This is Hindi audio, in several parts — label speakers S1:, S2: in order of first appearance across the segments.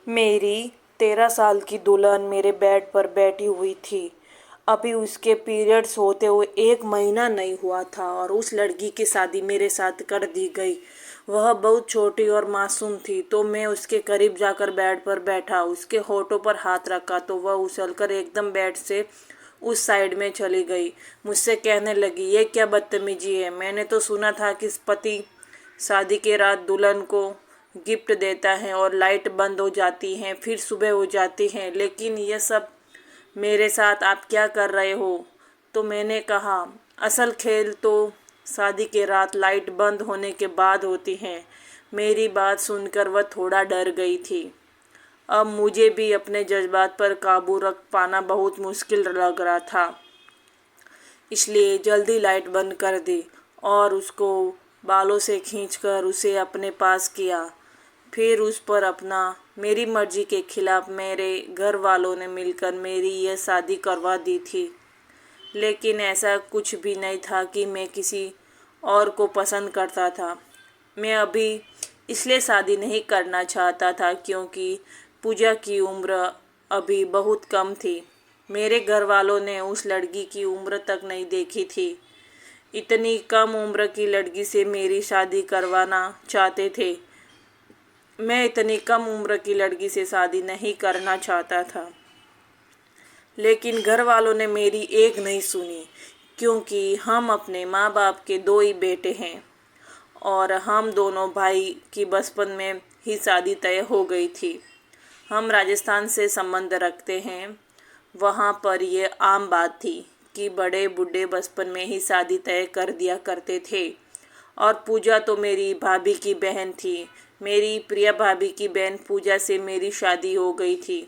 S1: मेरी 13 साल की दुल्हन मेरे बेड पर बैठी हुई थी। अभी उसके पीरियड्स होते हुए 1 महीना नहीं हुआ था और उस लड़की की शादी मेरे साथ कर दी गई। वह बहुत छोटी और मासूम थी, तो मैं उसके करीब जाकर बेड पर बैठा, उसके होठों पर हाथ रखा तो वह उछलकर एकदम बेड से उस साइड में चली गई। मुझसे कहने लगी, ये क्या बदतमीजी है। मैंने तो सुना था कि पति शादी के रात दुल्हन को गिफ्ट देता है और लाइट बंद हो जाती है, फिर सुबह हो जाती है, लेकिन ये सब मेरे साथ आप क्या कर रहे हो। तो मैंने कहा, असल खेल तो शादी के रात लाइट बंद होने के बाद होती है। मेरी बात सुनकर वह थोड़ा डर गई थी। अब मुझे भी अपने जज्बात पर काबू रख पाना बहुत मुश्किल लग रहा था, इसलिए जल्दी लाइट बंद कर दी और उसको बालों से खींचकर उसे अपने पास किया। फिर उस पर अपना मेरी मर्जी के खिलाफ मेरे घर वालों ने मिलकर मेरी यह शादी करवा दी थी। लेकिन ऐसा कुछ भी नहीं था कि मैं किसी और को पसंद करता था। मैं अभी इसलिए शादी नहीं करना चाहता था क्योंकि पूजा की उम्र अभी बहुत कम थी। मेरे घर वालों ने उस लड़की की उम्र तक नहीं देखी थी। इतनी कम उम्र की लड़की से मेरी शादी करवाना चाहते थे। मैं इतनी कम उम्र की लड़की से शादी नहीं करना चाहता था, लेकिन घर वालों ने मेरी एक नहीं सुनी, क्योंकि हम अपने माँ बाप के दो ही बेटे हैं और हम दोनों भाई की बचपन में ही शादी तय हो गई थी। हम राजस्थान से संबंध रखते हैं। वहाँ पर ये आम बात थी कि बड़े बूढ़े बचपन में ही शादी तय कर दिया करते थे। और पूजा तो मेरी भाभी की बहन थी। मेरी प्रिया भाभी की बहन पूजा से मेरी शादी हो गई थी।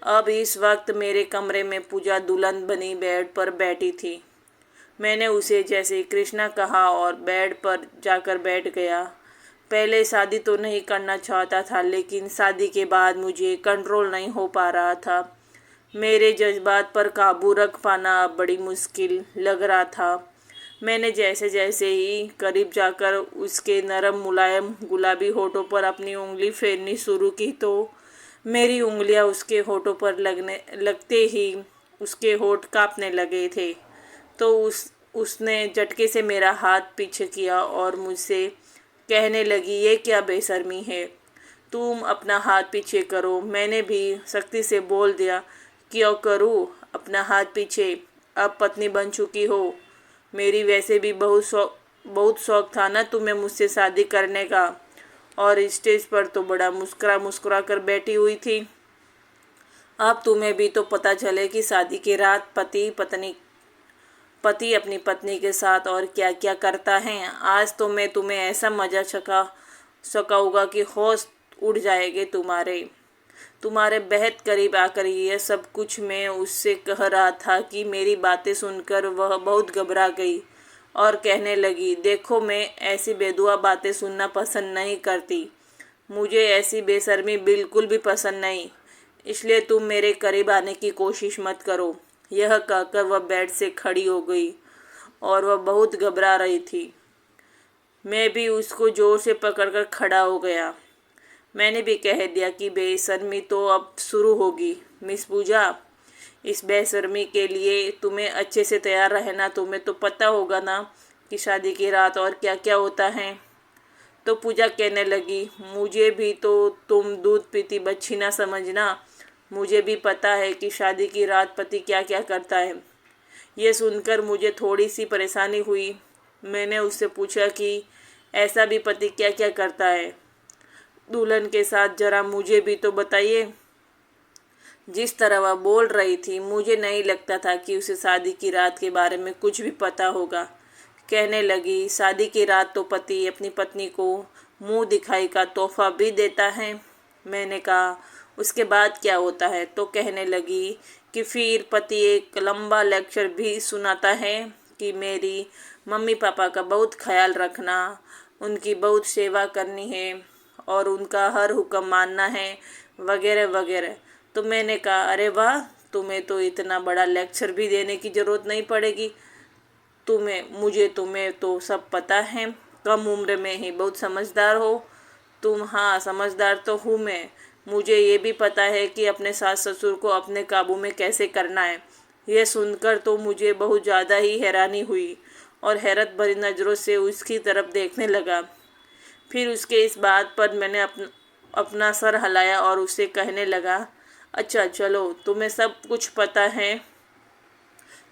S1: अब इस वक्त मेरे कमरे में पूजा दुल्हन बनी बेड पर बैठी थी। मैंने उसे जैसे कृष्णा कहा और बेड पर जाकर बैठ गया। पहले शादी तो नहीं करना चाहता था, लेकिन शादी के बाद मुझे कंट्रोल नहीं हो पा रहा था। मेरे जज्बात पर काबू रख पाना अब बड़ी मुश्किल लग रहा था। मैंने जैसे जैसे ही करीब जाकर उसके नरम मुलायम गुलाबी होठों पर अपनी उंगली फेरनी शुरू की, तो मेरी उंगलियां उसके होठों पर लगते ही उसके होठ कांपने लगे थे। तो उसने झटके से मेरा हाथ पीछे किया और मुझसे कहने लगी, ये क्या बेशर्मी है, तुम अपना हाथ पीछे करो। मैंने भी सख्ती से बोल दिया, क्यों करूँ अपना हाथ पीछे, अब पत्नी बन चुकी हो। मेरी वैसे भी बहुत शौक था ना तुम्हें मुझसे शादी करने का। और स्टेज पर तो बड़ा मुस्कुरा मुस्कुरा कर बैठी हुई थी। अब तुम्हें भी तो पता चले कि शादी की रात पति अपनी पत्नी के साथ और क्या क्या करता है। आज तो मैं तुम्हें ऐसा मजा सकाऊंगा कि होश उड़ जाएंगे तुम्हारे बेहद करीब आकर। यह सब कुछ मैं उससे कह रहा था कि मेरी बातें सुनकर वह बहुत घबरा गई और कहने लगी, देखो मैं ऐसी बेदुआ बातें सुनना पसंद नहीं करती। मुझे ऐसी बेशर्मी बिल्कुल भी पसंद नहीं, इसलिए तुम मेरे करीब आने की कोशिश मत करो। यह कहकर वह बेड से खड़ी हो गई और वह बहुत घबरा रही थी। मैं भी उसको जोर से पकड़कर खड़ा हो गया। मैंने भी कह दिया कि बेशर्मी तो अब शुरू होगी मिस पूजा। इस बेशर्मी के लिए तुम्हें अच्छे से तैयार रहना। तुम्हें तो पता होगा ना कि शादी की रात और क्या क्या होता है। तो पूजा कहने लगी, मुझे भी तो तुम दूध पीती बच्ची ना समझना। मुझे भी पता है कि शादी की रात पति क्या क्या करता है। ये सुनकर मुझे थोड़ी सी परेशानी हुई। मैंने उससे पूछा कि ऐसा भी पति क्या क्या करता है दुल्हन के साथ, जरा मुझे भी तो बताइए। जिस तरह वह बोल रही थी, मुझे नहीं लगता था कि उसे शादी की रात के बारे में कुछ भी पता होगा। कहने लगी, शादी की रात तो पति अपनी पत्नी को मुंह दिखाई का तोहफा भी देता है। मैंने कहा, उसके बाद क्या होता है। तो कहने लगी कि फिर पति एक लंबा लेक्चर भी सुनाता है कि मेरी मम्मी पापा का बहुत ख्याल रखना, उनकी बहुत सेवा करनी है और उनका हर हुक्म मानना है, वगैरह वगैरह। तो मैंने कहा, अरे वाह, तुम्हें तो इतना बड़ा लेक्चर भी देने की ज़रूरत नहीं पड़ेगी। तुम्हें तो सब पता है। कम उम्र में ही बहुत समझदार हो तुम। हाँ, समझदार तो हूँ मैं, मुझे ये भी पता है कि अपने सास ससुर को अपने काबू में कैसे करना है। यह सुनकर तो मुझे बहुत ज़्यादा ही हैरानी हुई और हैरत भरी नज़रों से उसकी तरफ देखने लगा। फिर उसके इस बात पर मैंने अपना सर हिलाया और उसे कहने लगा, अच्छा चलो, तुम्हें सब कुछ पता है,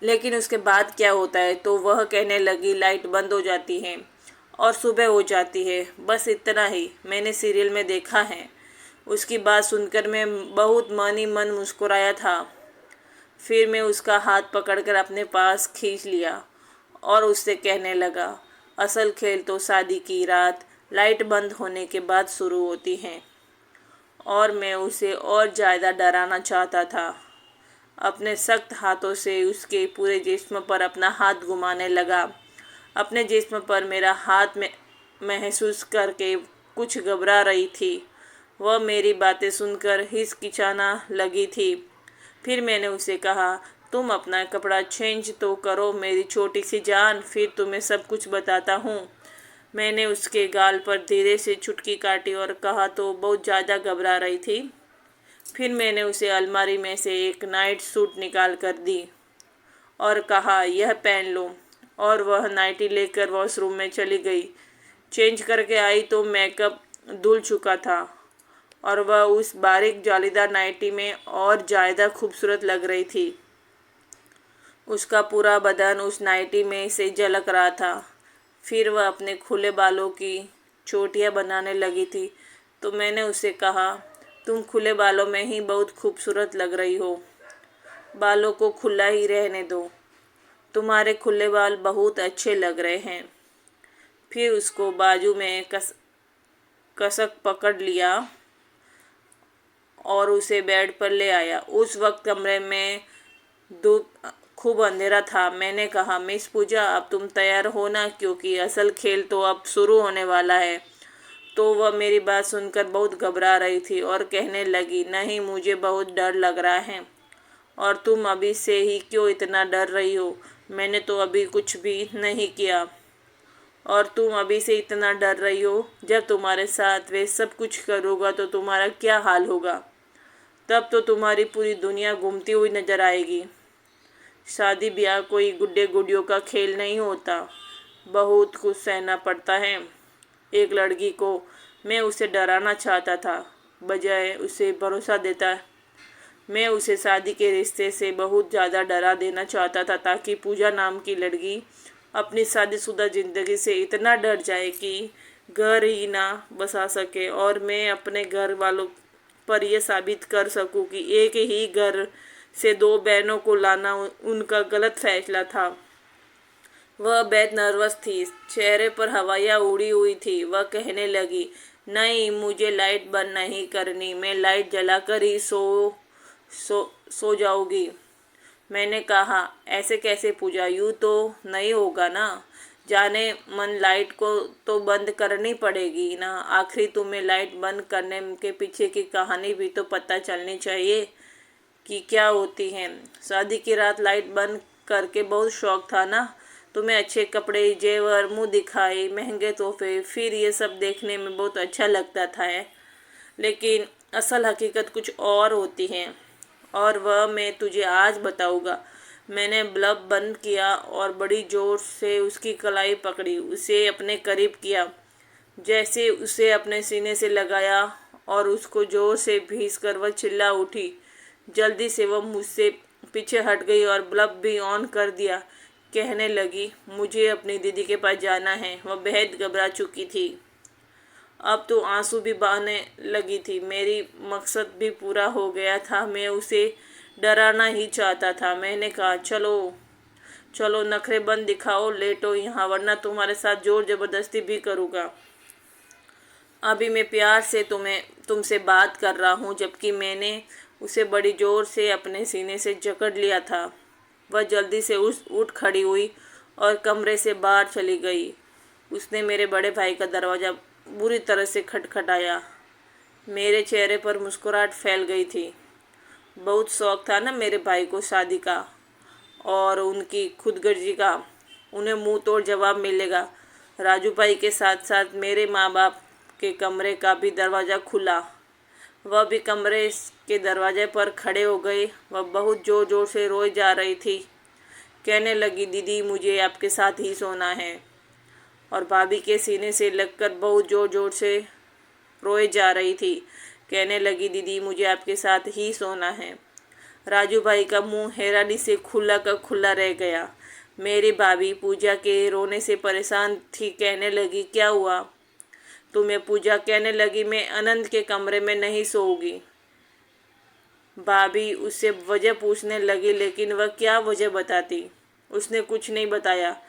S1: लेकिन उसके बाद क्या होता है? तो वह कहने लगी, लाइट बंद हो जाती है और सुबह हो जाती है, बस इतना ही मैंने सीरियल में देखा है। उसकी बात सुनकर मैं बहुत मन ही मन मुस्कुराया था। फिर मैं उसका हाथ पकड़कर अपने पास खींच लिया और उससे कहने लगा, असल खेल तो शादी की रात लाइट बंद होने के बाद शुरू होती है। और मैं उसे और ज़्यादा डराना चाहता था। अपने सख्त हाथों से उसके पूरे जिस्म पर अपना हाथ घुमाने लगा। अपने जिस्म पर मेरा हाथ में महसूस करके कुछ घबरा रही थी। वह मेरी बातें सुनकर हिचकिचाना लगी थी। फिर मैंने उसे कहा, तुम अपना कपड़ा चेंज तो करो मेरी छोटी सी जान, फिर तुम्हें सब कुछ बताता हूँ। मैंने उसके गाल पर धीरे से चुटकी काटी और कहा तो बहुत ज़्यादा घबरा रही थी। फिर मैंने उसे अलमारी में से एक नाइट सूट निकाल कर दी और कहा, यह पहन लो। और वह नाइटी लेकर वॉशरूम में चली गई। चेंज करके आई तो मेकअप धुल चुका था और वह उस बारीक जालीदार नाइटी में और ज़्यादा खूबसूरत लग रही थी। उसका पूरा बदन उस नाइटी में से झलक रहा था। फिर वह अपने खुले बालों की चोटियाँ बनाने लगी थी तो मैंने उसे कहा, तुम खुले बालों में ही बहुत खूबसूरत लग रही हो, बालों को खुला ही रहने दो, तुम्हारे खुले बाल बहुत अच्छे लग रहे हैं। फिर उसको बाजू में कसक पकड़ लिया और उसे बेड पर ले आया। उस वक्त कमरे में धूप खूब अंधेरा था। मैंने कहा, मिस पूजा, अब तुम तैयार हो ना, क्योंकि असल खेल तो अब शुरू होने वाला है। तो वह मेरी बात सुनकर बहुत घबरा रही थी और कहने लगी, नहीं, मुझे बहुत डर लग रहा है। और तुम अभी से ही क्यों इतना डर रही हो? मैंने तो अभी कुछ भी नहीं किया और तुम अभी से इतना डर रही हो। जब तुम्हारे साथ वे सब कुछ करूँगा तो तुम्हारा क्या हाल होगा? तब तो तुम्हारी पूरी दुनिया घूमती हुई नजर आएगी। शादी ब्याह कोई गुड्डे गुडियों का खेल नहीं होता, बहुत कुछ सहना पड़ता है एक लड़की को। मैं उसे डराना चाहता था बजाय उसे भरोसा देता। मैं उसे शादी के रिश्ते से बहुत ज़्यादा डरा देना चाहता था ताकि पूजा नाम की लड़की अपनी शादीशुदा ज़िंदगी से इतना डर जाए कि घर ही ना बसा सके और मैं अपने घर वालों पर यह साबित कर सकूं कि एक ही घर से दो बहनों को लाना उनका गलत फैसला था। वह बेहद नर्वस थी, चेहरे पर हवाइयाँ उड़ी हुई थी। वह कहने लगी, नहीं, मुझे लाइट बंद नहीं करनी, मैं लाइट जलाकर ही सो जाऊंगी। मैंने कहा, ऐसे कैसे पूजा, यूँ तो नहीं होगा ना, जाने मन लाइट को तो बंद करनी पड़ेगी ना। आखिर तुम्हें लाइट बंद करने के पीछे की कहानी भी तो पता चलनी चाहिए कि क्या होती है। शादी की रात लाइट बंद करके बहुत शौक था ना, तुम्हें अच्छे कपड़े, जेवर, मुंह दिखाई, महंगे तोहफे, फिर ये सब देखने में बहुत अच्छा लगता था है। लेकिन असल हकीकत कुछ और होती है और वह मैं तुझे आज बताऊंगा। मैंने बल्ब बंद किया और बड़ी जोर से उसकी कलाई पकड़ी, उसे अपने करीब किया, जैसे उसे अपने सीने से लगाया और उसको जोर से भींच कर वह चिल्ला उठी। जल्दी से वह मुझसे पीछे हट गई और बल्ब भी ऑन कर दिया। कहने लगी, मुझे अपनी दीदी के पास जाना है। वह बेहद घबरा चुकी थी, अब तो आंसू भी बहने लगी थी। मेरी मकसद भी पूरा हो गया था, मैं उसे डराना ही चाहता था। मैंने कहा, चलो चलो, नखरे बंद दिखाओ, लेटो यहाँ, वरना तुम्हारे साथ जोर ज़बरदस्ती भी करूँगा। अभी मैं प्यार से तुमसे बात कर रहा हूँ, जबकि मैंने उसे बड़ी जोर से अपने सीने से जकड़ लिया था। वह जल्दी से उठ खड़ी हुई और कमरे से बाहर चली गई। उसने मेरे बड़े भाई का दरवाज़ा बुरी तरह से खटखटाया। मेरे चेहरे पर मुस्कुराहट फैल गई थी। बहुत शौक था ना मेरे भाई को शादी का और उनकी खुदगर्जी का। उन्हें मुंह तोड़ जवाब मिलेगा। राजू भाई के साथ साथ मेरे माँ बाप के कमरे का भी दरवाज़ा खुला। वह भी कमरे के दरवाजे पर खड़े हो गई। वह बहुत ज़ोर ज़ोर से रोई जा रही थी। कहने लगी, दीदी मुझे आपके साथ ही सोना है। और भाभी के सीने से लगकर बहुत ज़ोर ज़ोर से रोए जा रही थी। कहने लगी, दीदी मुझे आपके साथ ही सोना है। राजू भाई का मुंह हैरानी से खुला का खुला रह गया। मेरी भाभी पूजा के रोने से परेशान थी। कहने लगी, क्या हुआ तुम्हें पूजा? कहने लगी, मैं अनंत के कमरे में नहीं सोऊंगी। भाभी उससे वजह पूछने लगी, लेकिन वह क्या वजह बताती। उसने कुछ नहीं बताया।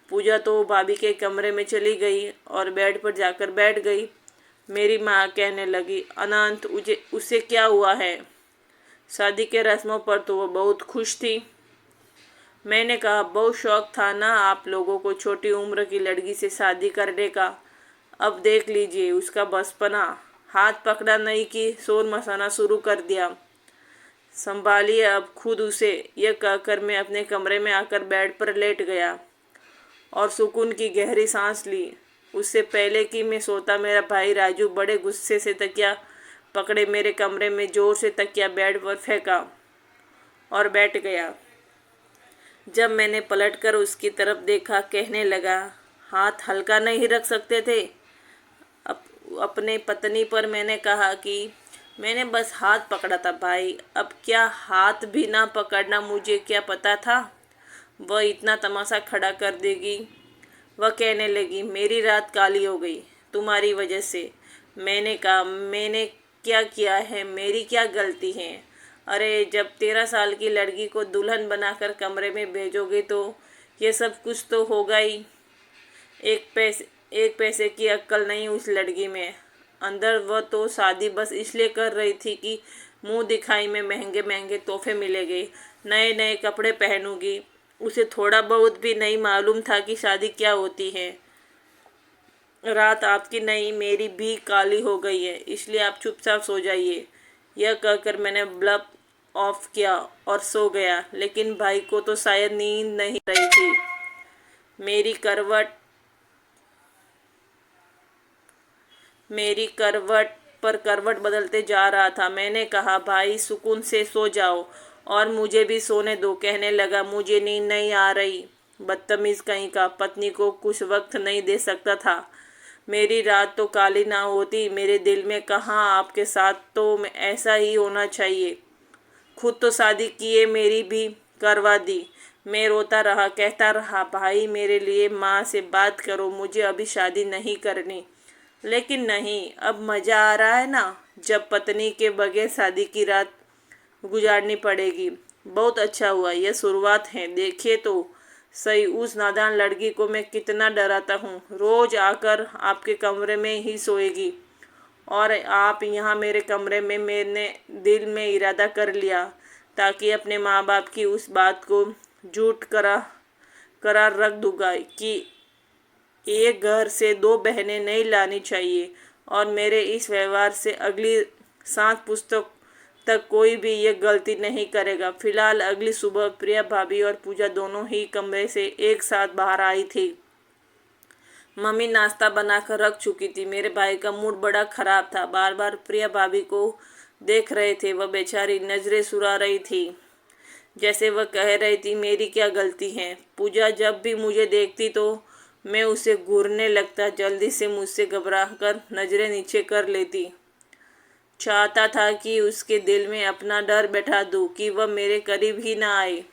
S1: पूजा तो भाभी के कमरे में चली गई और बेड पर जाकर बैठ गई। मेरी माँ कहने लगी, अनंत उससे क्या हुआ है? शादी के रस्मों पर तो वह बहुत खुश थी। मैंने कहा, बहुत शौक था ना आप लोगों को छोटी उम्र की लड़की से शादी करने का। अब देख लीजिए उसका बचपना। हाथ पकड़ा नहीं कि शोर मचाना शुरू कर दिया। संभालिए अब खुद उसे। यह कहकर मैं अपने कमरे में आकर बेड पर लेट गया और सुकून की गहरी सांस ली। उससे पहले कि मैं सोता, मेरा भाई राजू बड़े गुस्से से तकिया पकड़े मेरे कमरे में जोर से तकिया बेड पर फेंका और बैठ गया। जब मैंने पलटकर उसकी तरफ देखा, कहने लगा, हाथ हल्का नहीं रख सकते थे अपने पत्नी पर? मैंने कहा कि मैंने बस हाथ पकड़ा था भाई। अब क्या हाथ भी ना पकड़ना मुझे क्या पता था वह इतना तमाशा खड़ा कर देगी। वह कहने लगी, मेरी रात काली हो गई तुम्हारी वजह से। मैंने कहा, मैंने क्या किया है? मेरी क्या गलती है? अरे जब 13 साल की लड़की को दुल्हन बनाकर कमरे में भेजोगे तो ये सब कुछ तो होगा ही। एक पैसे की अक्ल नहीं उस लड़की में। अंदर वह तो शादी बस इसलिए कर रही थी कि मुंह दिखाई में महंगे महंगे तोहफे मिलेंगे, नए नए कपड़े पहनूंगी। उसे थोड़ा बहुत भी नहीं मालूम था कि शादी क्या होती है। रात आपकी नहीं मेरी भी काली हो गई है, इसलिए आप चुपचाप सो जाइए। यह कहकर मैंने बल्ब ऑफ किया और सो गया। लेकिन भाई को तो शायद नींद नहीं रही थी। मेरी करवट पर करवट बदलते जा रहा था। मैंने कहा, भाई सुकून से सो जाओ और मुझे भी सोने दो। कहने लगा, मुझे नींद नहीं आ रही। बदतमीज कहीं का, पत्नी को कुछ वक्त नहीं दे सकता था। मेरी रात तो काली ना होती मेरे दिल में। कहाँ आपके साथ तो ऐसा ही होना चाहिए। खुद तो शादी किए मेरी भी करवा दी। मैं रोता रहा, कहता रहा, भाई मेरे लिए माँ से बात करो, मुझे अभी शादी नहीं करनी। लेकिन नहीं, अब मज़ा आ रहा है ना, जब पत्नी के बगैर शादी की रात गुजारनी पड़ेगी। बहुत अच्छा हुआ, यह शुरुआत है। देखिए तो सही उस नादान लड़की को मैं कितना डराता हूँ। रोज आकर आपके कमरे में ही सोएगी और आप यहाँ मेरे कमरे में। मैंने दिल में इरादा कर लिया ताकि अपने माँ बाप की उस बात को झूठ करार रख दूंगा कि एक घर से दो बहनें नहीं लानी चाहिए। और मेरे इस व्यवहार से अगली 7 पुस्तक तक कोई भी ये गलती नहीं करेगा। फिलहाल अगली सुबह प्रिया भाभी और पूजा दोनों ही कमरे से एक साथ बाहर आई थी। मम्मी नाश्ता बनाकर रख चुकी थी। मेरे भाई का मूड बड़ा खराब था। बार बार प्रिया भाभी को देख रहे थे। वह बेचारी नजरें सुरा रही थी, जैसे वह कह रही थी, मेरी क्या गलती है। पूजा जब भी मुझे देखती तो मैं उसे घूरने लगता। जल्दी से मुझसे घबराकर नजरें नीचे कर लेती। चाहता था कि उसके दिल में अपना डर बैठा दूं कि वह मेरे करीब ही ना आए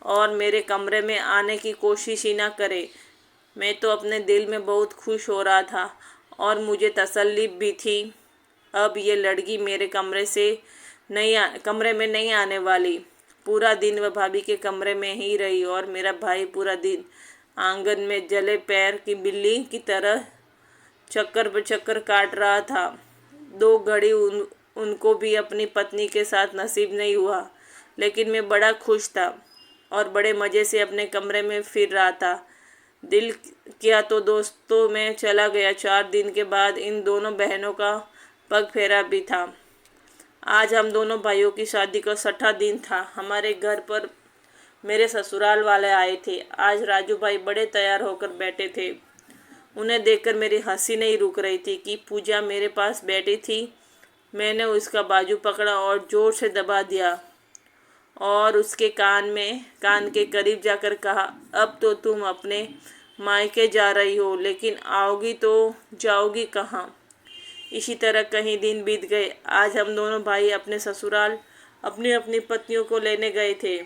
S1: और मेरे कमरे में आने की कोशिश ही ना करे। मैं तो अपने दिल में बहुत खुश हो रहा था और मुझे तसल्ली भी थी। अब ये लड़की मेरे कमरे में नहीं आने वाली। पूरा दिन वह भाभी के कमरे में ही रही और मेरा भाई पूरा दिन आंगन में जले पैर की बिल्ली की तरह चक्कर पर चक्कर काट रहा था। 2 घड़ी उनको भी अपनी पत्नी के साथ नसीब नहीं हुआ, लेकिन मैं बड़ा खुश था और बड़े मज़े से अपने कमरे में फिर रहा था। दिल किया तो दोस्तों में चला गया। 4 दिन के बाद इन दोनों बहनों का पग फेरा भी था। आज हम दोनों भाइयों की शादी का 6ठा दिन था। हमारे घर पर मेरे ससुराल वाले आए थे। आज राजू भाई बड़े तैयार होकर बैठे थे। उन्हें देखकर मेरी हंसी नहीं रुक रही थी कि पूजा मेरे पास बैठी थी। मैंने उसका बाजू पकड़ा और ज़ोर से दबा दिया और उसके कान के करीब जाकर कहा, अब तो तुम अपने मायके जा रही हो, लेकिन आओगी तो जाओगी कहाँ। इसी तरह कई दिन बीत गए। आज हम दोनों भाई अपने ससुराल अपनी अपनी पत्नियों को लेने गए थे।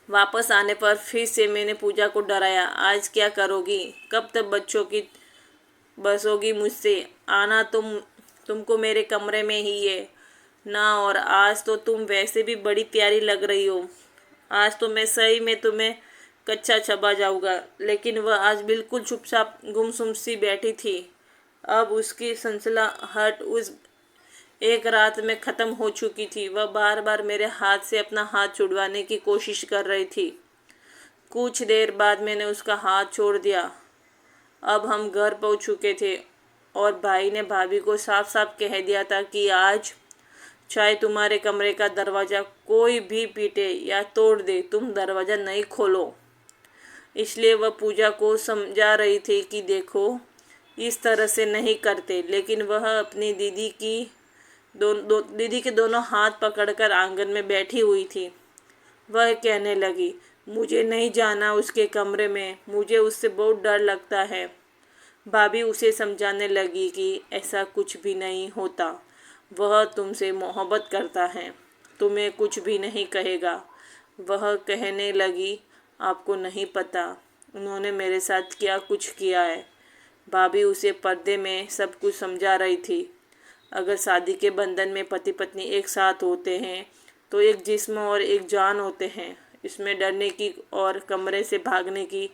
S1: वापस आने पर फिर से मैंने पूजा को डराया, आज क्या करोगी, कब तक बच्चों की बसोगी मुझसे, आना तुमको मेरे कमरे में ही है ना। और आज तो तुम वैसे भी बड़ी प्यारी लग रही हो, आज तो मैं सही में तुम्हें कच्चा चबा जाऊंगा। लेकिन वह आज बिल्कुल चुपचाप गुमसुम सी बैठी थी। अब उसकी सनसनाहट उस एक रात में ख़त्म हो चुकी थी। वह बार बार मेरे हाथ से अपना हाथ छुड़वाने की कोशिश कर रही थी। कुछ देर बाद मैंने उसका हाथ छोड़ दिया। अब हम घर पहुंच चुके थे और भाई ने भाभी को साफ साफ कह दिया था कि आज चाहे तुम्हारे कमरे का दरवाज़ा कोई भी पीटे या तोड़ दे, तुम दरवाज़ा नहीं खोलो। इसलिए वह पूजा को समझा रही थी कि देखो, इस तरह से नहीं करते। लेकिन वह अपनी दीदी के दोनों हाथ पकड़कर आंगन में बैठी हुई थी। वह कहने लगी, मुझे नहीं जाना उसके कमरे में, मुझे उससे बहुत डर लगता है। भाभी उसे समझाने लगी कि ऐसा कुछ भी नहीं होता, वह तुमसे मोहब्बत करता है, तुम्हें कुछ भी नहीं कहेगा। वह कहने लगी, आपको नहीं पता उन्होंने मेरे साथ क्या कुछ किया है। भाभी उसे पर्दे में सब कुछ समझा रही थी। अगर शादी के बंधन में पति पत्नी एक साथ होते हैं तो एक जिस्म और एक जान होते हैं। इसमें डरने की और कमरे से भागने की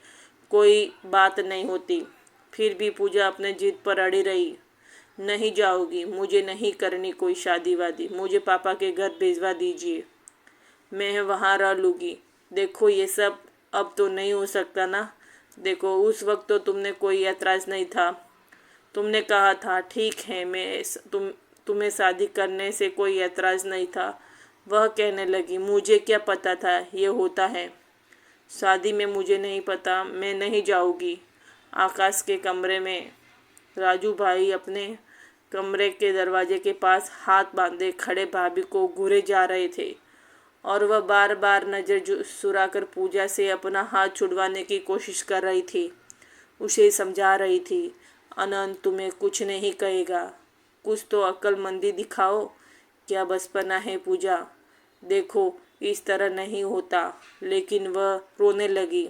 S1: कोई बात नहीं होती। फिर भी पूजा अपने जिद पर अड़ी रही, नहीं जाओगी, मुझे नहीं करनी कोई शादी वादी, मुझे पापा के घर भिजवा दीजिए, मैं वहाँ रह लूँगी। देखो ये सब अब तो नहीं हो सकता ना। देखो उस वक्त तो तुमने कोई ऐतराज़ नहीं था, तुमने कहा था ठीक है, तुम्हें शादी करने से कोई ऐतराज़ नहीं था। वह कहने लगी, मुझे क्या पता था ये होता है, शादी में मुझे नहीं पता, मैं नहीं जाऊँगी। आकाश के कमरे में राजू भाई अपने कमरे के दरवाजे के पास हाथ बांधे खड़े भाभी को घूरे जा रहे थे और वह बार बार नज़र चुराकर पूजा से अपना हाथ छुड़वाने की कोशिश कर रही थी। उसे समझा रही थी, अनंत तुम्हें कुछ नहीं कहेगा, कुछ तो अक्लमंदी दिखाओ, क्या बचपना है पूजा, देखो इस तरह नहीं होता। लेकिन वह रोने लगी,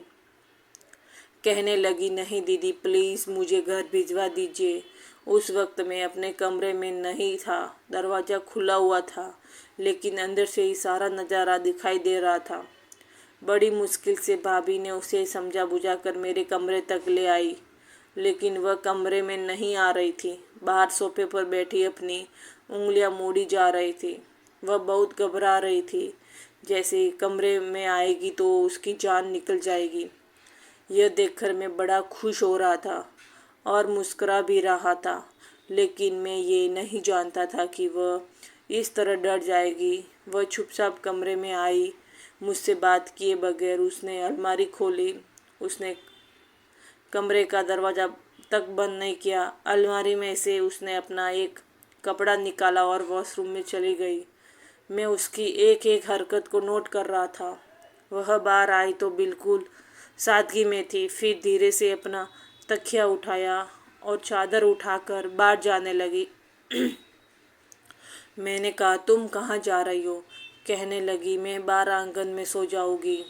S1: कहने लगी, नहीं दीदी प्लीज़ मुझे घर भिजवा दीजिए। उस वक्त मैं अपने कमरे में नहीं था, दरवाज़ा खुला हुआ था, लेकिन अंदर से ही सारा नज़ारा दिखाई दे रहा था। बड़ी मुश्किल से भाभी ने उसे समझा बुझाकर मेरे कमरे तक ले आई, लेकिन वह कमरे में नहीं आ रही थी। बाहर सोफे पर बैठी अपनी उंगलियां मोड़ी जा रही थी। वह बहुत घबरा रही थी, जैसे कमरे में आएगी तो उसकी जान निकल जाएगी। यह देखकर मैं बड़ा खुश हो रहा था और मुस्कुरा भी रहा था, लेकिन मैं ये नहीं जानता था कि वह इस तरह डर जाएगी। वह चुपचाप कमरे में आई, मुझसे बात किए बगैर उसने अलमारी खोली। उसने कमरे का दरवाज़ा तक बंद नहीं किया। अलमारी में से उसने अपना एक कपड़ा निकाला और वॉशरूम में चली गई। मैं उसकी एक एक हरकत को नोट कर रहा था। वह बाहर आई तो बिल्कुल सादगी में थी। फिर धीरे से अपना तकिया उठाया और चादर उठाकर बाहर जाने लगी। मैंने कहा, तुम कहाँ जा रही हो? कहने लगी, मैं बाहर आंगन में सो जाऊँगी।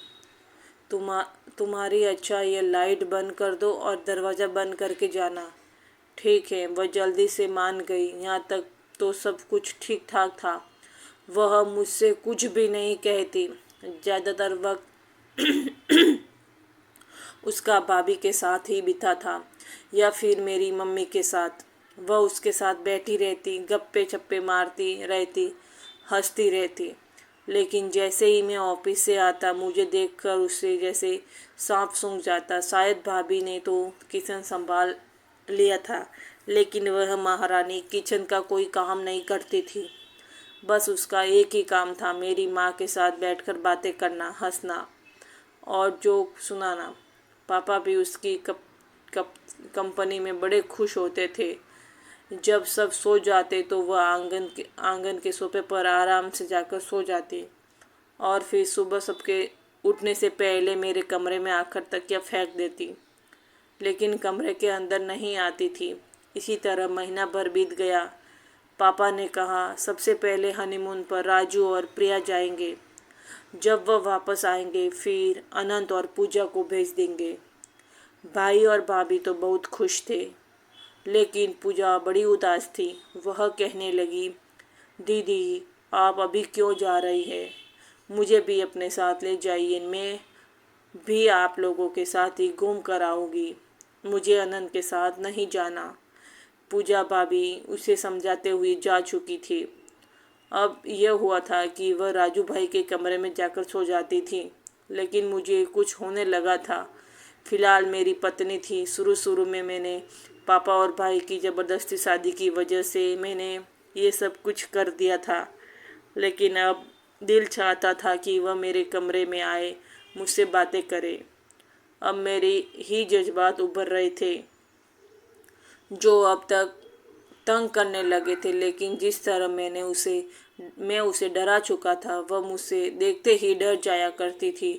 S1: तुम्हारी अच्छा ये लाइट बंद कर दो और दरवाज़ा बंद करके जाना। ठीक है। वह जल्दी से मान गई। यहाँ तक तो सब कुछ ठीक ठाक था। वह मुझसे कुछ भी नहीं कहती। ज़्यादातर वक्त उसका भाभी के साथ ही बीता था या फिर मेरी मम्मी के साथ। वह उसके साथ बैठी रहती, गप्पे छप्पे मारती रहती, हंसती रहती। लेकिन जैसे ही मैं ऑफिस से आता, मुझे देखकर उससे जैसे सांप सूंघ जाता। शायद भाभी ने तो किचन संभाल लिया था, लेकिन वह महारानी किचन का कोई काम नहीं करती थी। बस उसका एक ही काम था, मेरी माँ के साथ बैठकर बातें करना, हंसना और जोक सुनाना। पापा भी उसकी कंपनी में बड़े खुश होते थे। जब सब सो जाते तो वह आंगन के सोफे पर आराम से जाकर सो जाती और फिर सुबह सबके उठने से पहले मेरे कमरे में आकर तकिया फेंक देती, लेकिन कमरे के अंदर नहीं आती थी। इसी तरह महीना भर बीत गया। पापा ने कहा सबसे पहले हनीमून पर राजू और प्रिया जाएंगे। जब वह वापस आएंगे फिर अनंत और पूजा को भेज देंगे। भाई और भाभी तो बहुत खुश थे, लेकिन पूजा बड़ी उदास थी। वह कहने लगी, दीदी आप अभी क्यों जा रही है? मुझे भी अपने साथ ले जाइए, मैं भी आप लोगों के साथ ही घूम कर आऊँगी। मुझे अनंत के साथ नहीं जाना। पूजा भाभी उसे समझाते हुए जा चुकी थी। अब यह हुआ था कि वह राजू भाई के कमरे में जाकर सो जाती थी, लेकिन मुझे कुछ होने लगा था। फिलहाल मेरी पत्नी थी। शुरू में मैंने पापा और भाई की ज़बरदस्ती शादी की वजह से मैंने ये सब कुछ कर दिया था, लेकिन अब दिल चाहता था कि वह मेरे कमरे में आए, मुझसे बातें करे। अब मेरे ही जज्बात उभर रहे थे, जो अब तक तंग करने लगे थे। लेकिन जिस तरह मैं उसे डरा चुका था, वह मुझसे देखते ही डर जाया करती थी।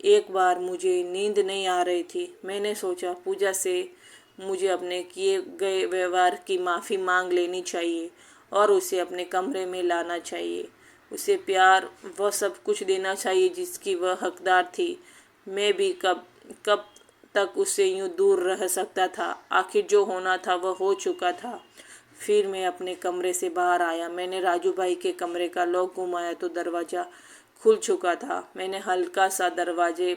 S1: एक बार मुझे नींद नहीं आ रही थी। मैंने सोचा पूजा से मुझे अपने किए गए व्यवहार की माफ़ी मांग लेनी चाहिए और उसे अपने कमरे में लाना चाहिए। उसे प्यार वह सब कुछ देना चाहिए जिसकी वह हकदार थी। मैं भी कब कब तक उससे यूं दूर रह सकता था? आखिर जो होना था वह हो चुका था। फिर मैं अपने कमरे से बाहर आया। मैंने राजू भाई के कमरे का लॉक घुमाया तो दरवाज़ा खुल चुका था। मैंने हल्का सा दरवाजे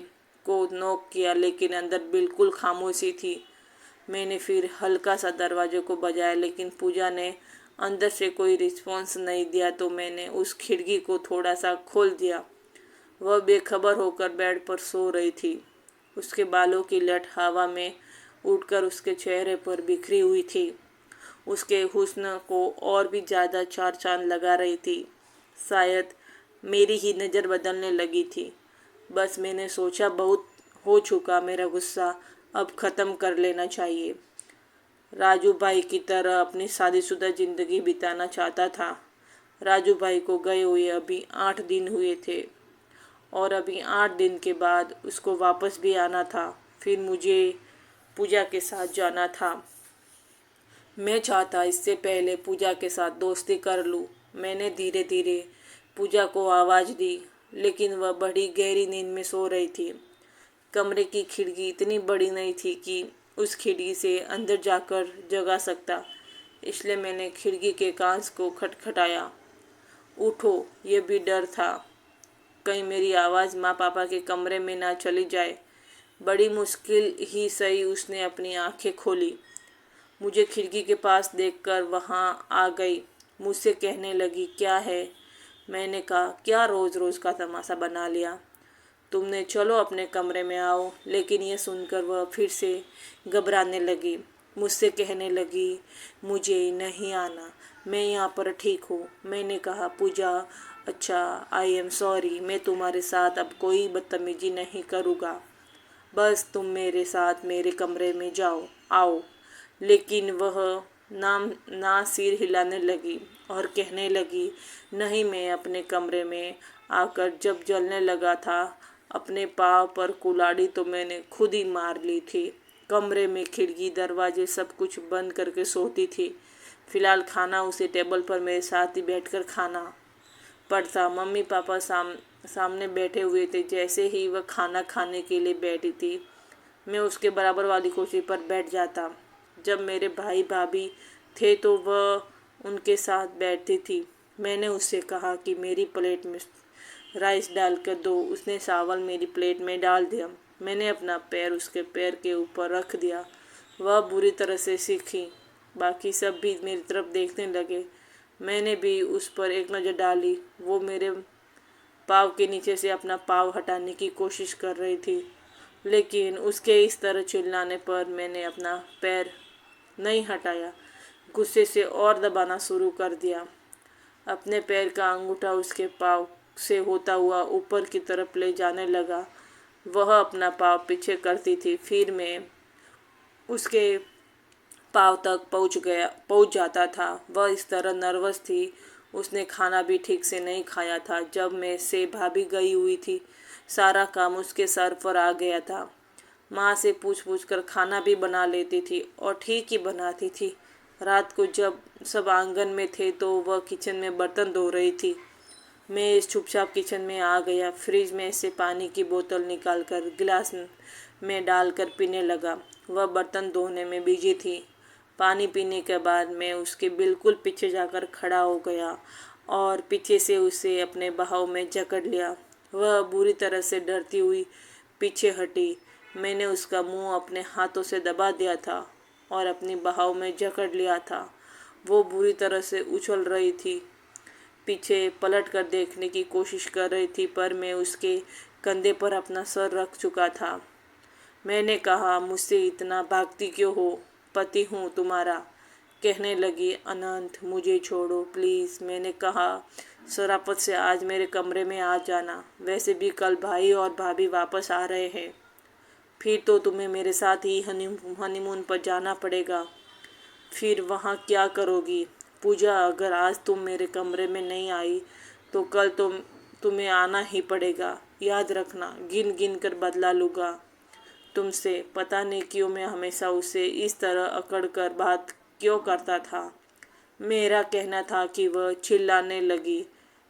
S1: को नॉक किया, लेकिन अंदर बिल्कुल खामोशी थी। मैंने फिर हल्का सा दरवाजे को बजाया, लेकिन पूजा ने अंदर से कोई रिस्पॉन्स नहीं दिया। तो मैंने उस खिड़की को थोड़ा सा खोल दिया। वह बेखबर होकर बेड पर सो रही थी। उसके बालों की लट हवा में उड़कर उसके चेहरे पर बिखरी हुई थी। उसके हुस्न को और भी ज़्यादा चार चांद लगा रही थी। शायद मेरी ही नज़र बदलने लगी थी। बस मैंने सोचा बहुत हो चुका, मेरा गुस्सा अब ख़त्म कर लेना चाहिए। राजू भाई की तरह अपनी शादीशुदा ज़िंदगी बिताना चाहता था। राजू भाई को गए हुए अभी 8 दिन हुए थे और अभी 8 दिन के बाद उसको वापस भी आना था। फिर मुझे पूजा के साथ जाना था। मैं चाहता इससे पहले पूजा के साथ दोस्ती कर लूं। मैंने धीरे धीरे पूजा को आवाज़ दी, लेकिन वह बड़ी गहरी नींद में सो रही थी। कमरे की खिड़की इतनी बड़ी नहीं थी कि उस खिड़की से अंदर जाकर जगा सकता, इसलिए मैंने खिड़की के कांच को खटखटाया। उठो, ये भी डर था कहीं मेरी आवाज़ माँ पापा के कमरे में ना चली जाए। बड़ी मुश्किल ही सही उसने अपनी आंखें खोली। मुझे खिड़की के पास देखकर वहाँ आ गई। मुझसे कहने लगी, क्या है? मैंने कहा, क्या रोज़ रोज़ का तमाशा बना लिया तुमने, चलो अपने कमरे में आओ। लेकिन ये सुनकर वह फिर से घबराने लगी। मुझसे कहने लगी, मुझे नहीं आना, मैं यहाँ पर ठीक हूँ। मैंने कहा, पूजा अच्छा, आई एम सॉरी, मैं तुम्हारे साथ अब कोई बदतमीजी नहीं करूँगा। बस तुम मेरे साथ मेरे कमरे में आओ। लेकिन वह ना सिर हिलाने लगी और कहने लगी, नहीं, मैं अपने कमरे में आकर जब जलने लगा था, अपने पाँव पर कुल्हाड़ी तो मैंने खुद ही मार ली थी। कमरे में खिड़की दरवाजे सब कुछ बंद करके सोती थी। फिलहाल खाना उसे टेबल पर मेरे साथ ही बैठकर खाना पड़ता। मम्मी पापा सामने बैठे हुए थे। जैसे ही वह खाना खाने के लिए बैठी थी, मैं उसके बराबर वाली कुर्सी पर बैठ जाता। जब मेरे भाई भाभी थे तो वह उनके साथ बैठती थी। मैंने उससे कहा कि मेरी प्लेट में राइस डाल कर दो। उसने चावल मेरी प्लेट में डाल दिया। मैंने अपना पैर उसके पैर के ऊपर रख दिया। वह बुरी तरह से सीखी। बाकी सब भी मेरी तरफ देखने लगे। मैंने भी उस पर एक नज़र डाली। वो मेरे पाँव के नीचे से अपना पाँव हटाने की कोशिश कर रही थी, लेकिन उसके इस तरह चिल्लाने पर मैंने अपना पैर नहीं हटाया। गुस्से से और दबाना शुरू कर दिया। अपने पैर का अंगूठा उसके पाँव से होता हुआ ऊपर की तरफ ले जाने लगा। वह अपना पाँव पीछे करती थी। फिर मैं उसके पाँव तक पहुंच जाता था। वह इस तरह नर्वस थी। उसने खाना भी ठीक से नहीं खाया था। जब मैं से भाभी गई हुई थी, सारा काम उसके सर पर आ गया था। माँ से पूछ पूछ कर खाना भी बना लेती थी और ठीक ही बनाती थी। रात को जब सब आंगन में थे तो वह किचन में बर्तन धो रही थी। मैं इस चुपचाप किचन में आ गया। फ्रिज में से पानी की बोतल निकालकर गिलास में डालकर पीने लगा। वह बर्तन धोने में बिजी थी। पानी पीने के बाद मैं उसके बिल्कुल पीछे जाकर खड़ा हो गया और पीछे से उसे अपने बाहों में जकड़ लिया। वह बुरी तरह से डरती हुई पीछे हटी। मैंने उसका मुंह अपने हाथों से दबा दिया था और अपनी बाहों में जकड़ लिया था। वो बुरी तरह से उछल रही थी, पीछे पलट कर देखने की कोशिश कर रही थी, पर मैं उसके कंधे पर अपना सर रख चुका था। मैंने कहा, मुझसे इतना भागती क्यों हो? पति हूँ तुम्हारा। कहने लगी, अनंत मुझे छोड़ो प्लीज़। मैंने कहा, शराफत से आज मेरे कमरे में आ जाना। वैसे भी कल भाई और भाभी वापस आ रहे हैं। फिर तो तुम्हें मेरे साथ ही हनीमून पर जाना पड़ेगा। फिर वहाँ क्या करोगी? पूजा, अगर आज तुम मेरे कमरे में नहीं आई तो कल तुम्हें आना ही पड़ेगा। याद रखना, गिन गिन कर बदला लूँगा तुमसे। पता नहीं क्यों मैं हमेशा उसे इस तरह अकड़ कर बात क्यों करता था। मेरा कहना था कि वह चिल्लाने लगी।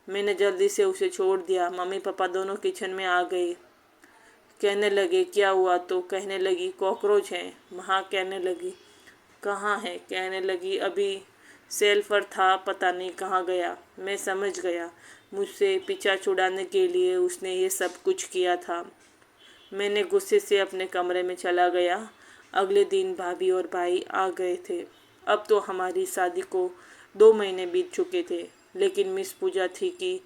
S1: मैंने जल्दी से उसे छोड़ दिया। मम्मी पापा दोनों किचन में आ गए। कहने लगे, क्या हुआ? तो कहने लगी, कॉकरोच हैं। माँ कहने लगी, कहाँ है? कहने लगी, अभी सेल पर था, पता नहीं कहाँ गया। मैं समझ गया, मुझसे पीछा छुड़ाने के लिए उसने ये सब कुछ किया था। मैंने गुस्से से अपने कमरे में चला गया। अगले दिन भाभी और भाई आ गए थे। अब तो हमारी शादी को 2 महीने बीत चुके थे, लेकिन मिस पूजा थी कि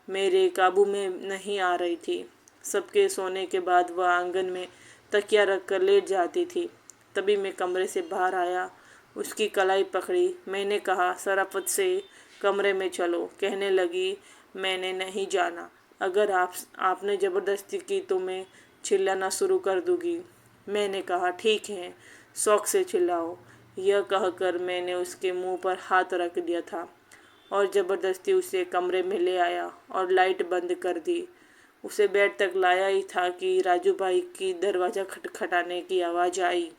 S1: मेरे काबू में नहीं आ रही थी। सबके सोने के बाद वह आंगन में तकिया रख कर लेट जाती थी। तभी मैं कमरे से बाहर आया, उसकी कलाई पकड़ी। मैंने कहा, शराफत से कमरे में चलो। कहने लगी, मैंने नहीं जाना। अगर आपने ज़बरदस्ती की तो मैं चिल्लाना शुरू कर दूंगी। मैंने कहा, ठीक है, शौक से चिल्लाओ। यह कहकर मैंने उसके मुंह पर हाथ रख दिया था और ज़बरदस्ती उसे कमरे में ले आया और लाइट बंद कर दी। उसे बेड तक लाया ही था कि राजू भाई की दरवाज़ा खटखटाने की आवाज़ आई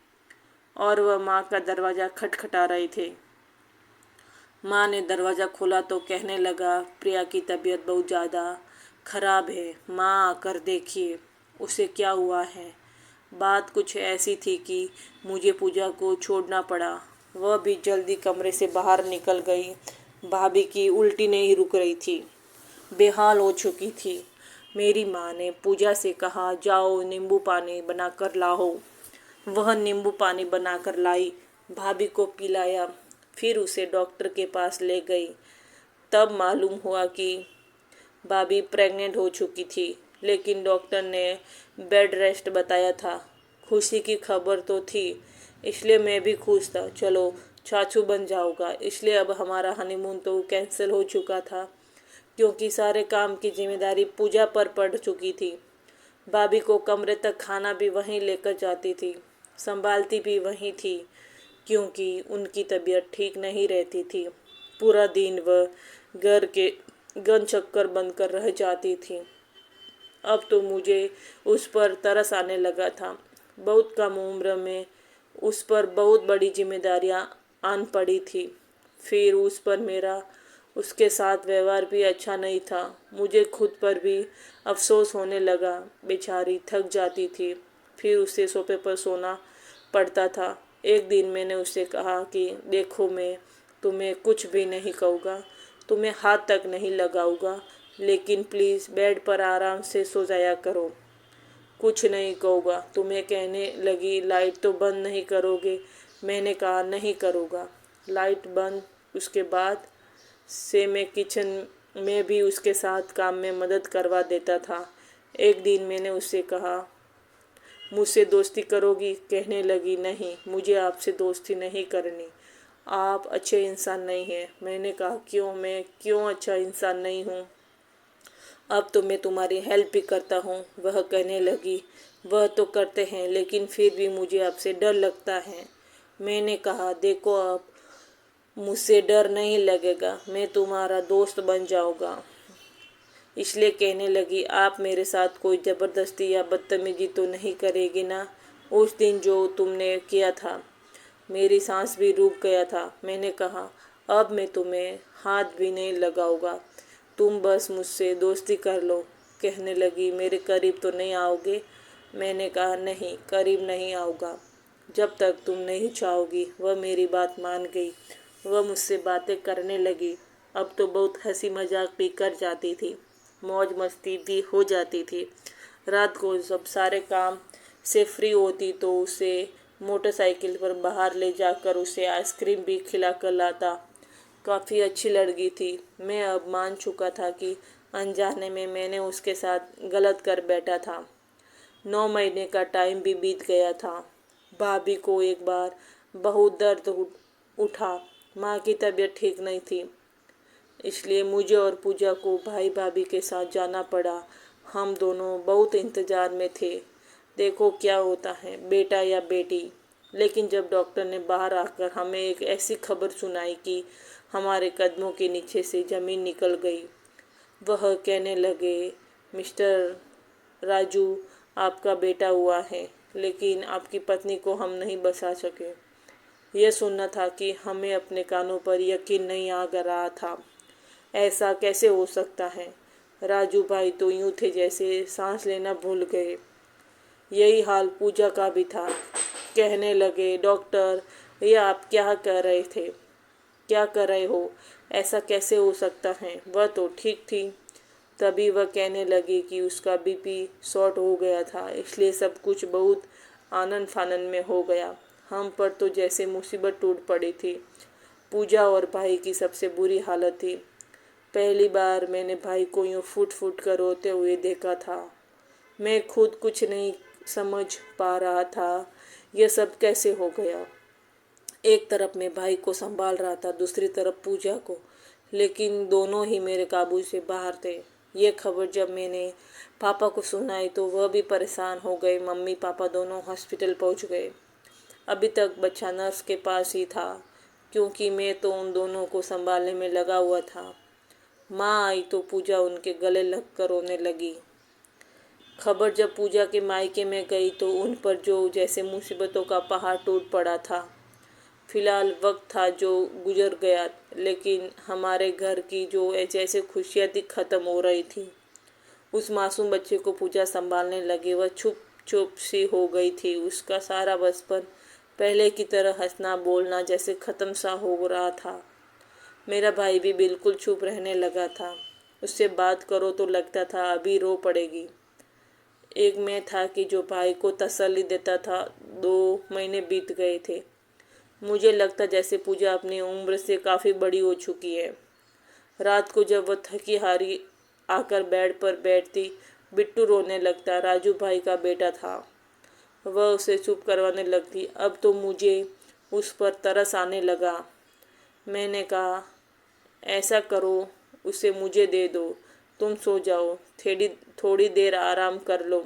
S1: और वह माँ का दरवाज़ा खटखटा रहे थे। माँ ने दरवाज़ा खोला तो कहने लगा, प्रिया की तबीयत बहुत ज़्यादा खराब है। माँ आकर देखिए, उसे क्या हुआ है। बात कुछ ऐसी थी कि मुझे पूजा को छोड़ना पड़ा। वह भी जल्दी कमरे से बाहर निकल गई। भाभी की उल्टी नहीं रुक रही थी, बेहाल हो चुकी थी। मेरी माँ ने पूजा से कहा, जाओ नींबू पानी बनाकर लाओ। वह नींबू पानी बनाकर लाई, भाभी को पिलाया, फिर उसे डॉक्टर के पास ले गई। तब मालूम हुआ कि भाभी प्रेग्नेंट हो चुकी थी, लेकिन डॉक्टर ने बेड रेस्ट बताया था। खुशी की खबर तो थी, इसलिए मैं भी खुश था। चलो चाचू बन जाऊंगा। इसलिए अब हमारा हनीमून तो कैंसिल हो चुका था, क्योंकि सारे काम की जिम्मेदारी पूजा पर पड़ चुकी थी। भाभी को कमरे तक खाना भी वहीं लेकर जाती थी, संभालती भी वहीं थी, क्योंकि उनकी तबीयत ठीक नहीं रहती थी। पूरा दिन वह घर के गन चक्कर बंद कर रह जाती थी। अब तो मुझे उस पर तरस आने लगा था। बहुत कम उम्र में उस पर बहुत बड़ी जिम्मेदारियां आन पड़ी थी। फिर उस पर मेरा उसके साथ व्यवहार भी अच्छा नहीं था। मुझे खुद पर भी अफसोस होने लगा। बेचारी थक जाती थी, फिर उसे सोफे पर सोना पड़ता था। एक दिन मैंने उसे कहा कि देखो, मैं तुम्हें कुछ भी नहीं कहूँगा, तुम्हें हाथ तक नहीं लगाऊंगा, लेकिन प्लीज़ बेड पर आराम से सो जाया करो। कुछ नहीं कहूँगा। तुम्हें कहने लगी, लाइट तो बंद नहीं करोगे? मैंने कहा, नहीं करूँगा। लाइट बंद। उसके बाद से मैं किचन में भी उसके साथ काम में मदद करवा देता था। एक दिन मैंने उससे कहा, मुझसे दोस्ती करोगी? कहने लगी, नहीं, मुझे आपसे दोस्ती नहीं करनी। आप अच्छे इंसान नहीं हैं। मैंने कहा, क्यों? मैं क्यों अच्छा इंसान नहीं हूँ? अब तो मैं तुम्हारी हेल्प भी करता हूँ। वह कहने लगी, वह तो करते हैं, लेकिन फिर भी मुझे आपसे डर लगता है। मैंने कहा, देखो अब मुझसे डर नहीं लगेगा, मैं तुम्हारा दोस्त बन जाऊंगा। इसलिए कहने लगी, आप मेरे साथ कोई ज़बरदस्ती या बदतमीजी तो नहीं करेगी ना? उस दिन जो तुमने किया था, मेरी सांस भी रुक गया था। मैंने कहा, अब मैं तुम्हें हाथ भी नहीं लगाऊंगा, तुम बस मुझसे दोस्ती कर लो। कहने लगी, मेरे करीब तो नहीं आओगे? मैंने कहा, नहीं, करीब नहीं आऊँगा जब तक तुम नहीं चाहोगी। वह मेरी बात मान गई। वह मुझसे बातें करने लगी। अब तो बहुत हंसी मजाक भी कर जाती थी, मौज मस्ती भी हो जाती थी। रात को जब सारे काम से फ्री होती तो उसे मोटरसाइकिल पर बाहर ले जाकर उसे आइसक्रीम भी खिला कर लाता। काफ़ी अच्छी लड़की थी। मैं अब मान चुका था कि अनजाने में मैंने उसके साथ गलत कर बैठा था। 9 महीने का टाइम भी बीत गया था। भाभी को एक बार बहुत दर्द उठा। माँ की तबीयत ठीक नहीं थी, इसलिए मुझे और पूजा को भाई भाभी के साथ जाना पड़ा। हम दोनों बहुत इंतज़ार में थे, देखो क्या होता है, बेटा या बेटी। लेकिन जब डॉक्टर ने बाहर आकर हमें एक ऐसी खबर सुनाई कि हमारे कदमों के नीचे से ज़मीन निकल गई। वह कहने लगे, मिस्टर राजू, आपका बेटा हुआ है, लेकिन आपकी पत्नी को हम नहीं बचा सके। यह सुनना था कि हमें अपने कानों पर यकीन नहीं आ रहा था। ऐसा कैसे हो सकता है? राजू भाई तो यूं थे जैसे सांस लेना भूल गए। यही हाल पूजा का भी था। कहने लगे, डॉक्टर, ये आप क्या कर रहे थे? क्या कर रहे हो? ऐसा कैसे हो सकता है? वह तो ठीक थी। तभी वह कहने लगी कि उसका बीपी शॉर्ट हो गया था, इसलिए सब कुछ बहुत आनन फानन में हो गया। हम पर तो जैसे मुसीबत टूट पड़ी थी। पूजा और भाई की सबसे बुरी हालत थी। पहली बार मैंने भाई को यूँ फूट फूट कर रोते हुए देखा था। मैं खुद कुछ नहीं समझ पा रहा था, यह सब कैसे हो गया। एक तरफ मैं भाई को संभाल रहा था, दूसरी तरफ पूजा को, लेकिन दोनों ही मेरे काबू से बाहर थे। ये खबर जब मैंने पापा को सुनाई तो वह भी परेशान हो गए। मम्मी पापा दोनों हॉस्पिटल पहुंच गए। अभी तक बच्चा नर्स के पास ही था, क्योंकि मैं तो उन दोनों को संभालने में लगा हुआ था। माँ आई तो पूजा उनके गले लगकर रोने लगी। खबर जब पूजा के मायके में गई तो उन पर जो जैसे मुसीबतों का पहाड़ टूट पड़ा था। फिलहाल वक्त था जो गुजर गया, लेकिन हमारे घर की जो जैसे खुशियाँ थी ख़त्म हो रही थी। उस मासूम बच्चे को पूजा संभालने लगी। वह चुप चुप सी हो गई थी। उसका सारा बचपन पहले की तरह हंसना बोलना जैसे ख़त्म सा हो रहा था। मेरा भाई भी बिल्कुल चुप रहने लगा था। उससे बात करो तो लगता था अभी रो पड़ेगी। एक मैं था कि जो भाई को तसल्ली देता था। 2 महीने बीत गए थे। मुझे लगता जैसे पूजा अपनी उम्र से काफ़ी बड़ी हो चुकी है। रात को जब वह थकी हारी आकर बेड पर बैठती, बिट्टू रोने लगता। राजू भाई का बेटा था। वह उसे चुप करवाने लगती। अब तो मुझे उस पर तरस आने लगा। मैंने कहा, ऐसा करो, उसे मुझे दे दो, तुम सो जाओ, थोड़ी देर आराम कर लो।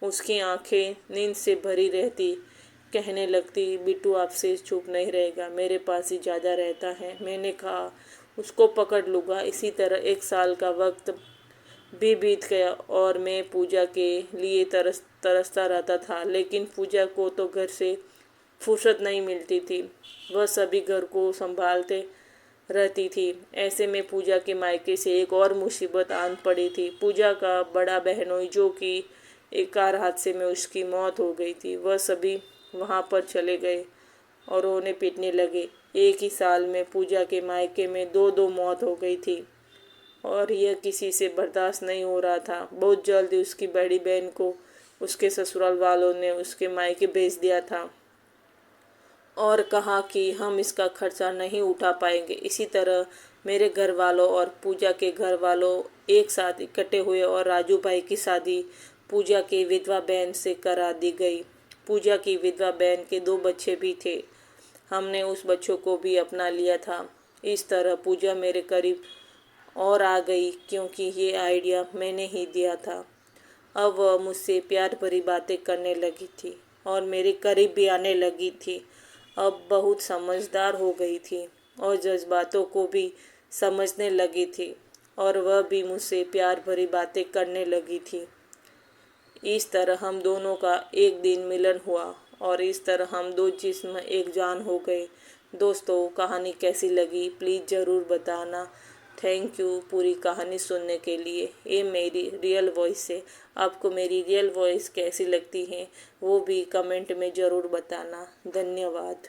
S1: उसकी आंखें नींद से भरी रहती। कहने लगती, बिट्टू आपसे चुप नहीं रहेगा, मेरे पास ही ज़्यादा रहता है। मैंने कहा, उसको पकड़ लूँगा। इसी तरह 1 साल का वक्त भी बीत गया और मैं पूजा के लिए तरसता रहता था। लेकिन पूजा को तो घर से फुर्सत नहीं मिलती थी। वह सभी घर को संभालते रहती थी। ऐसे में पूजा के मायके से एक और मुसीबत आन पड़ी थी। पूजा का बड़ा बहनोई, जो कि एक कार हादसे में उसकी मौत हो गई थी, वह सभी वहाँ पर चले गए और रोने पीटने लगे। एक ही साल में पूजा के मायके में दो दो मौत हो गई थी और यह किसी से बर्दाश्त नहीं हो रहा था। बहुत जल्दी उसकी बड़ी बहन को उसके ससुराल वालों ने उसके मायके भेज दिया था और कहा कि हम इसका खर्चा नहीं उठा पाएंगे। इसी तरह मेरे घर वालों और पूजा के घर वालों एक साथ इकट्ठे हुए और राजू भाई की शादी पूजा की विधवा बहन से करा दी गई। पूजा की विधवा बहन के 2 बच्चे भी थे। हमने उस बच्चों को भी अपना लिया था। इस तरह पूजा मेरे करीब और आ गई, क्योंकि ये आइडिया मैंने ही दिया था। अब वह मुझसे प्यार भरी बातें करने लगी थी और मेरे करीब भी आने लगी थी। अब बहुत समझदार हो गई थी और जज्बातों को भी समझने लगी थी और वह भी मुझसे प्यार भरी बातें करने लगी थी। इस तरह हम दोनों का एक दिन मिलन हुआ और इस तरह हम दो जिस्म एक जान हो गए। दोस्तों, कहानी कैसी लगी प्लीज़ ज़रूर बताना। थैंक यू पूरी कहानी सुनने के लिए। ये मेरी रियल वॉइस है। आपको मेरी रियल वॉइस कैसी लगती है वो भी कमेंट में ज़रूर बताना। धन्यवाद।